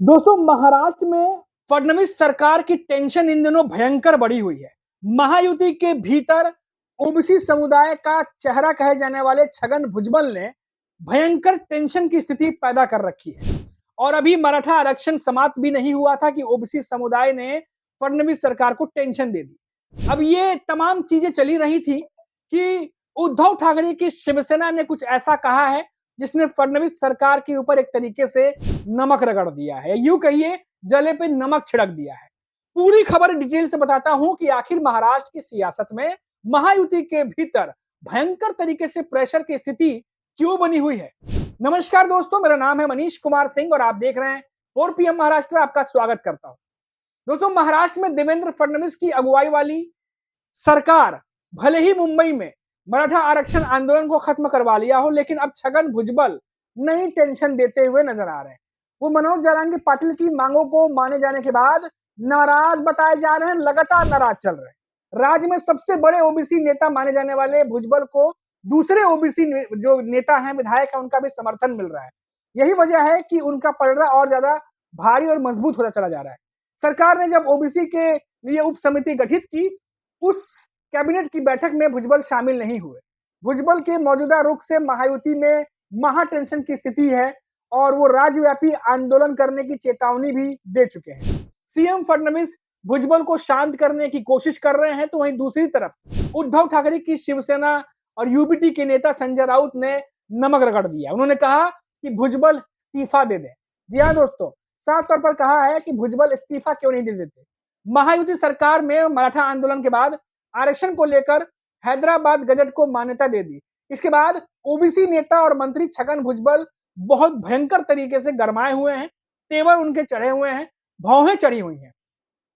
दोस्तों, महाराष्ट्र में फडणवीस सरकार की टेंशन इन दिनों भयंकर बढ़ी हुई है। महायुति के भीतर ओबीसी समुदाय का चेहरा कहे जाने वाले छगन भुजबल ने भयंकर टेंशन की स्थिति पैदा कर रखी है। और अभी मराठा आरक्षण समाप्त भी नहीं हुआ था कि ओबीसी समुदाय ने फडणवीस सरकार को टेंशन दे दी। अब ये तमाम चीजें चली रही थी कि उद्धव ठाकरे की शिवसेना ने कुछ ऐसा कहा है जिसने फडणवीस सरकार के ऊपर एक तरीके से नमक रगड़ दिया है, यूं कहिए जले पे नमक छिड़क दिया है। पूरी खबर डिटेल से बताता हूं कि आखिर महाराष्ट्र की सियासत में महायुति के भीतर भयंकर तरीके से प्रेशर की स्थिति क्यों बनी हुई है। नमस्कार दोस्तों, मेरा नाम है मनीष कुमार सिंह और आप देख रहे हैं 4PM महाराष्ट्र। आपका स्वागत करता हूं। दोस्तों, महाराष्ट्र में देवेंद्र फडणवीस की अगुवाई वाली सरकार भले ही मुंबई में मराठा आरक्षण आंदोलन को खत्म करवा लिया हो, लेकिन अब छगन भुजबल नई टेंशन देते हुए नजर आ रहे हैं। वो मनोज जारंगी पाटिल की मांगों को माने जाने के बाद नाराज बताए जा रहे हैं, लगातार नाराज चल रहे हैं। राज्य में सबसे बड़े ओबीसी नेता माने जाने वाले भुजबल को दूसरे ओबीसी जो नेता हैं, विधायक हैं, उनका भी समर्थन मिल रहा है। यही वजह है कि उनका पलड़ा और ज्यादा भारी और मजबूत होता चला जा रहा है। सरकार ने जब ओबीसी के लिए उप समिति गठित की, उस कैबिनेट की बैठक में भुजबल शामिल नहीं हुए। भुजबल के मौजूदा रुख से महायुति में महा टेंशन की स्थिति है और वो राज्यव्यापी आंदोलन करने की चेतावनी भी दे चुके हैं। सीएम फडणवीस भुजबल को शांत करने की कोशिश कर रहे हैं, तो वहीं दूसरी तरफ उद्धव ठाकरे की शिवसेना और यूबीटी के नेता संजय राउत ने नमक रगड़ दिया। उन्होंने कहा कि भुजबल इस्तीफा दे दें। जी हाँ दोस्तों, साफ तौर पर कहा है कि भुजबल इस्तीफा क्यों नहीं दे देते। महायुति सरकार में मराठा आंदोलन के बाद आरक्षण को लेकर हैदराबाद गजट को मान्यता दे दी। इसके बाद ओबीसी नेता और मंत्री छगन भुजबल बहुत भयंकर तरीके से गरमाए हुए हैं, तेवर उनके चढ़े हुए हैं, भौहें चढ़ी हुई हैं।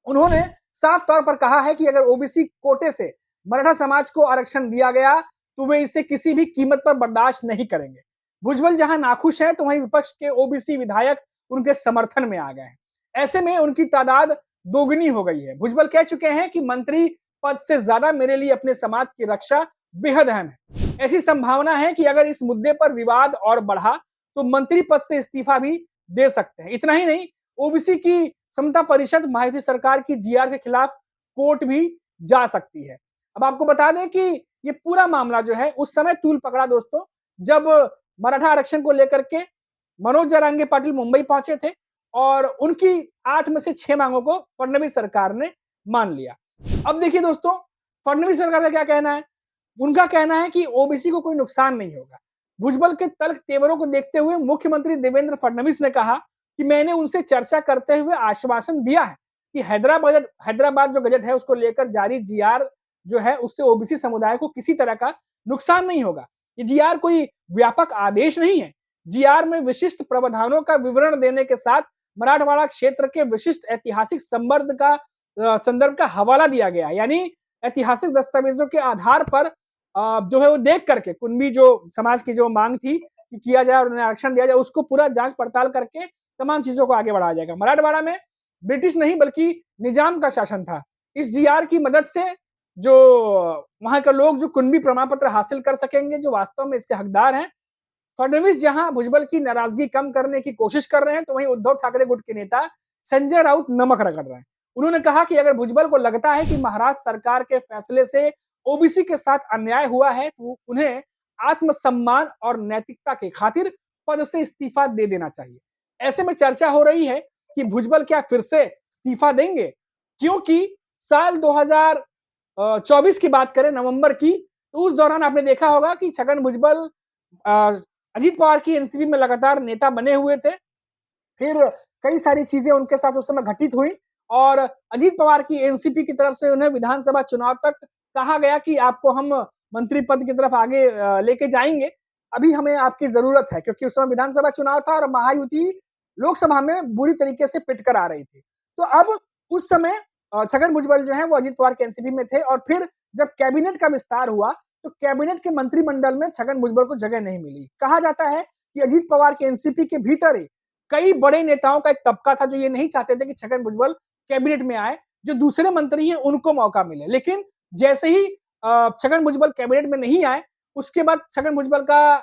उन्होंने साफ तौर पर कहा है कि अगर ओबीसी कोटे से मराठा समाज को आरक्षण दिया गया तो वे इसे किसी भी कीमत पर बर्दाश्त नहीं करेंगे। भुजबल जहां नाखुश है, तो वहीं विपक्ष के ओबीसी विधायक उनके समर्थन में आ गए हैं। ऐसे में उनकी तादाद दोगुनी हो गई है। भुजबल कह चुके हैं कि मंत्री पद से ज्यादा मेरे लिए अपने समाज की रक्षा बेहद अहम है। ऐसी संभावना है कि अगर इस मुद्दे पर विवाद और बढ़ा तो मंत्री पद से इस्तीफा भी दे सकते हैं। इतना ही नहीं, ओबीसी की समता परिषद महायुति सरकार की जीआर के खिलाफ कोर्ट भी जा सकती है। अब आपको बता दें कि ये पूरा मामला जो है उस समय तूल पकड़ा दोस्तों, जब मराठा आरक्षण को लेकर के मनोज जारंगी पाटिल मुंबई पहुंचे थे और उनकी 8 में से 6 मांगों को फडणवीस सरकार ने मान लिया। अब देखिए दोस्तों, फडणवीस सरकार का क्या कहना है। उनका कहना है कि ओबीसी को कोई नुकसान नहीं होगा। भुजबल के तल्ख तेवरों को देखते हुए मुख्यमंत्री देवेंद्र फडणवीस ने कहा कि मैंने उनसे चर्चा करते हुए आश्वासन दिया है कि हैदराबाद जो गजट है उसको लेकर जारी जीआर जो है उससे ओबीसी समुदाय को किसी तरह का नुकसान नहीं होगा। ये जीआर कोई व्यापक आदेश नहीं है। जीआर में विशिष्ट प्रावधानों का विवरण देने के साथ मराठवाड़ा क्षेत्र के विशिष्ट ऐतिहासिक संदर्भ का हवाला दिया गया। यानी ऐतिहासिक दस्तावेजों के आधार पर जो है वो देख करके कुनबी जो समाज की जो मांग थी कि किया जाए और उन्हें आरक्षण दिया जाए, उसको पूरा जांच पड़ताल करके तमाम चीजों को आगे बढ़ाया जाएगा। मराठवाड़ा में ब्रिटिश नहीं बल्कि निजाम का शासन था। इस जीआर की मदद से जो वहां के लोग जो कुनबी प्रमाण पत्र हासिल कर सकेंगे, जो वास्तव में इसके हकदार हैं। फडणवीस जहां भुजबल की नाराजगी कम करने की कोशिश कर रहे हैं, तो वहीं उद्धव ठाकरे गुट के नेता संजय राउत नमक रगड़ रहे हैं। उन्होंने कहा कि अगर भुजबल को लगता है कि महाराष्ट्र सरकार के फैसले से ओबीसी के साथ अन्याय हुआ है, तो उन्हें आत्मसम्मान और नैतिकता के खातिर पद से इस्तीफा दे देना चाहिए। ऐसे में चर्चा हो रही है कि भुजबल क्या फिर से इस्तीफा देंगे, क्योंकि साल 2024 की बात करें नवंबर की, तो उस दौरान आपने देखा होगा कि छगन भुजबल अजीत पवार की एनसीपी में लगातार नेता बने हुए थे। फिर कई सारी चीजें उनके साथ उस समय घटित हुई और अजीत पवार की एनसीपी की तरफ से उन्हें विधानसभा चुनाव तक कहा गया कि आपको हम मंत्री पद की तरफ आगे लेके जाएंगे, अभी हमें आपकी जरूरत है, क्योंकि उस समय विधानसभा चुनाव था और महायुति लोकसभा में बुरी तरीके से पिट कर आ रही थी। तो अब उस समय छगन भुजबल जो है वो अजीत पवार के एनसीपी में थे और फिर जब कैबिनेट का विस्तार हुआ तो कैबिनेट के मंत्रिमंडल में छगन भुजबल को जगह नहीं मिली। कहा जाता है कि अजीत पवार के एनसीपी के भीतर ही कई बड़े नेताओं का एक तबका था जो ये नहीं चाहते थे कि छगन भुजबल कैबिनेट में आए, जो दूसरे मंत्री हैं उनको मौका मिले। लेकिन जैसे ही छगन भुजबल कैबिनेट में नहीं आए, उसके बाद छगन भुजबल का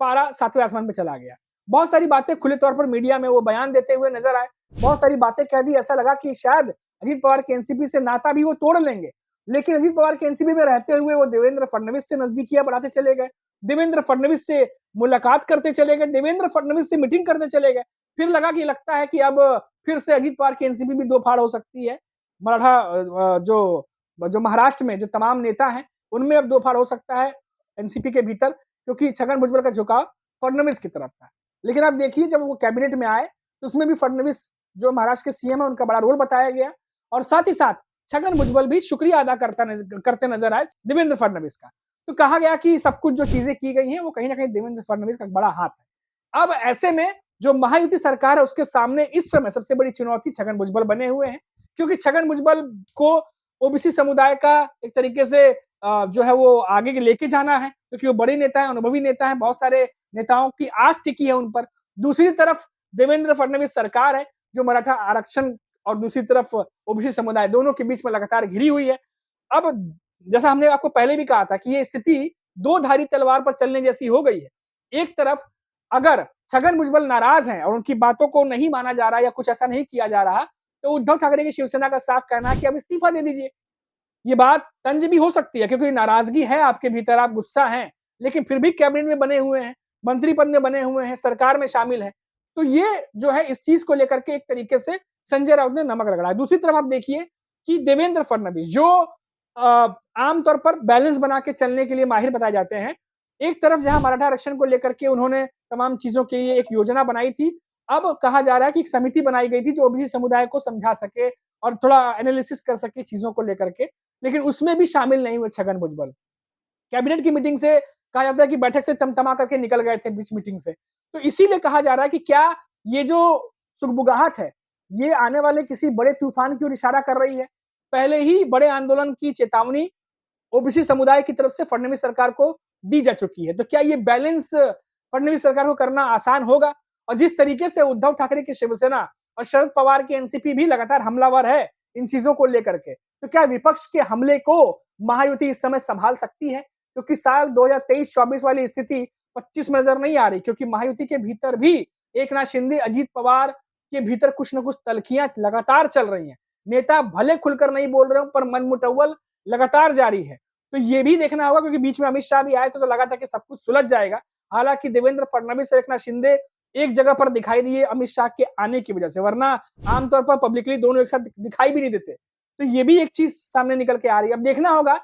पारा 7वें आसमान पे चला गया। बहुत सारी बातें खुले तौर पर मीडिया में वो बयान देते हुए नजर आए, बहुत सारी बातें कह दी, ऐसा लगा कि शायद अजीत पवार के एनसीपी से नाता भी वो तोड़ लेंगे। लेकिन अजीत पवार के एनसीपी में रहते हुए वो देवेंद्र फडणवीस से नजदीकियां बढ़ाते चले गए, देवेंद्र फडणवीस से मुलाकात करते चले गए, देवेंद्र फडणवीस से मीटिंग करते चले गए। फिर लगा कि लगता है कि अब फिर से अजीत पवार की एनसीपी भी दो फाड़ हो सकती है। मराठा जो महाराष्ट्र में जो तमाम नेता हैं, उनमें अब दो फाड़ हो सकता है एनसीपी के भीतर, क्योंकि छगन भुजबल का झुकाव फडणवीस की तरफ था। लेकिन आप देखिए जब वो कैबिनेट में आए तो उसमें भी फडणवीस जो महाराष्ट्र के सीएम है उनका बड़ा रोल बताया गया, और साथ ही साथ छगन भुजबल भी शुक्रिया अदा करते नजर आए देवेंद्र फडणवीस का। तो कहा गया कि सब कुछ जो चीजें की गई हैं वो कहीं ना कहीं देवेंद्र फडणवीस का बड़ा हाथ है। अब ऐसे में जो महायुति सरकार है उसके सामने इस समय सबसे बड़ी चुनौती छगन भुजबल बने हुए हैं, क्योंकि छगन भुजबल को ओबीसी समुदाय का एक तरीके से जो है वो आगे लेके जाना है, क्योंकि वो बड़े नेता है, अनुभवी नेता है, बहुत सारे नेताओं की आस टिकी है उन पर। दूसरी तरफ देवेंद्र फडणवीस सरकार है जो मराठा आरक्षण और दूसरी तरफ ओबीसी समुदाय दोनों के बीच में लगातार घिरी हुई है। अब जैसा हमने आपको पहले भी कहा था कि ये स्थिति दो धारी तलवार पर चलने जैसी हो गई है। एक तरफ अगर छगन भुजबल नाराज हैं और उनकी बातों को नहीं माना जा रहा या कुछ ऐसा नहीं किया जा रहा, तो उद्धव ठाकरे की शिवसेना का साफ कहना है कि अब इस्तीफा दे दीजिए। ये बात तंज भी हो सकती है क्योंकि नाराजगी है आपके भीतर, आप गुस्सा हैं, लेकिन फिर भी कैबिनेट में बने हुए हैं, मंत्री पद में बने हुए हैं, सरकार में शामिल है। तो ये जो है इस चीज को लेकर के एक तरीके से संजय राउत ने नमक रगड़ा है। दूसरी तरफ आप देखिए कि देवेंद्र फडणवीस जो आमतौर पर बैलेंस बना के चलने के लिए माहिर बताए जाते हैं, एक तरफ जहां मराठा आरक्षण को लेकर के उन्होंने तमाम चीजों के लिए एक योजना बनाई थी, अब कहा जा रहा है कि एक समिति बनाई गई थी जो ओबीसी समुदाय को समझा सके और थोड़ा एनालिसिस कर सके चीजों को लेकर के, लेकिन उसमें भी शामिल नहीं हुए छगन भुजबल। कैबिनेट की मीटिंग से कहा जाता है कि बैठक से तमतमा करके निकल गए थे बीच मीटिंग से। तो इसीलिए कहा जा रहा है कि क्या ये जो सुगबुगाहट है, ये आने वाले किसी बड़े तूफान की ओर इशारा कर रही है? पहले ही बड़े आंदोलन की चेतावनी ओबीसी समुदाय की तरफ से फडणवीस सरकार को दी जा चुकी है। तो क्या ये बैलेंस फडणवीस सरकार को करना आसान होगा? और जिस तरीके से उद्धव ठाकरे की शिवसेना और शरद पवार की एनसीपी भी लगातार हमलावर है इन चीजों को लेकर के, तो क्या विपक्ष के हमले को महायुति इस समय संभाल सकती है? क्योंकि साल 2023-24 वाली स्थिति 25 में नजर नहीं आ रही, क्योंकि महायुति के भीतर भी एकनाथ शिंदे, अजीत पवार के भीतर कुछ न कुछ तलखियां लगातार चल रही हैं। नेता भले खुलकर नहीं बोल रहे हो पर मनमुटव्वल लगातार जारी है। तो ये भी देखना होगा, क्योंकि बीच में अमित शाह भी आए थे तो लगा था कि सब कुछ सुलझ जाएगा। हालांकि देवेंद्र फडणवीस और एकनाथ शिंदे एक जगह पर दिखाई दिए अमित शाह के आने की वजह से, वरना आमतौर पर पब्लिकली दोनों एक साथ दिखाई भी नहीं देते। तो ये भी एक चीज सामने निकल के आ रही है। अब देखना होगा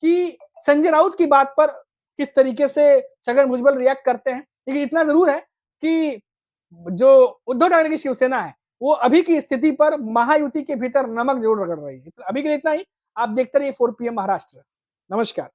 कि संजय राउत की बात पर किस तरीके से छगन भुजबल रिएक्ट करते हैं। लेकिन इतना जरूर है कि जो उद्धव ठाकरे की शिवसेना है वो अभी की स्थिति पर महायुति के भीतर नमक जरूर रगड़ रही है। अभी के लिए इतना ही। आप देखते रहिए 4 PM महाराष्ट्र। नमस्कार।